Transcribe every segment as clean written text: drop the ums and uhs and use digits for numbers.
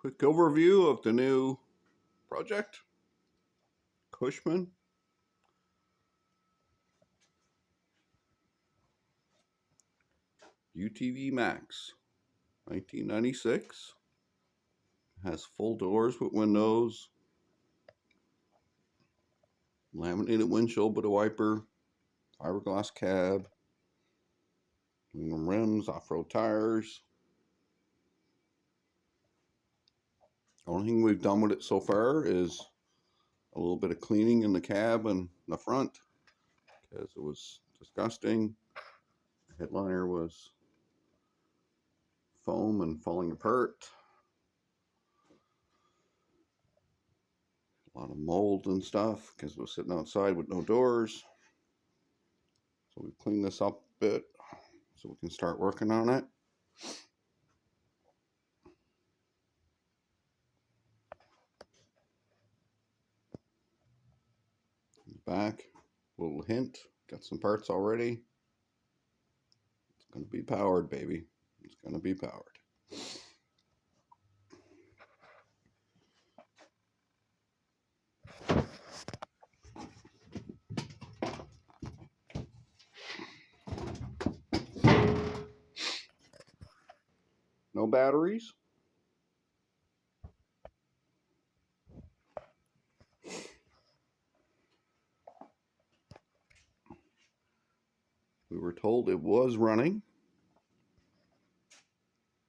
Quick overview of the new project. Cushman. UTV Max. 1996. Has full doors with windows. Laminated windshield with a wiper. Fiberglass cab. Aluminum rims, off-road tires. The only thing we've done with it so far is a little bit of cleaning in the cab and the front because it was disgusting. The headliner was foam and falling apart. A lot of mold and stuff because it was sitting outside with no doors. So we've cleaned this up a bit so we can start working on it. Back, little hint, got some parts already. It's going to be powered, baby. It's going to be powered. No batteries. We were told it was running.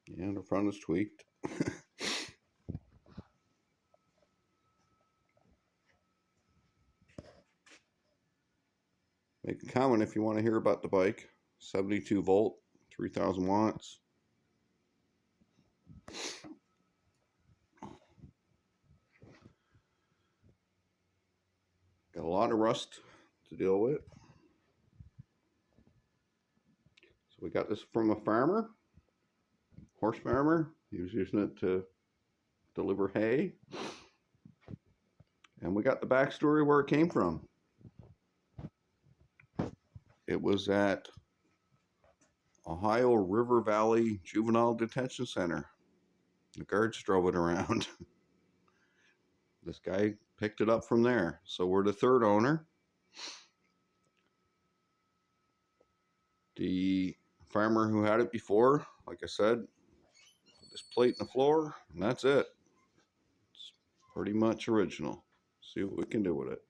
Yeah, the front is tweaked. Make a comment if you want to hear about the bike. 72 volt, 3000 watts. Got a lot of rust to deal with. So we got this from a farmer, horse farmer. He was using it to deliver hay. And we got the backstory where it came from. It was at Ohio River Valley Juvenile Detention Center. The guards drove it around. This guy picked it up from there. So we're the third owner. The farmer who had it before, like I said, put this plate in the floor, and that's it. It's pretty much original. See what we can do with it.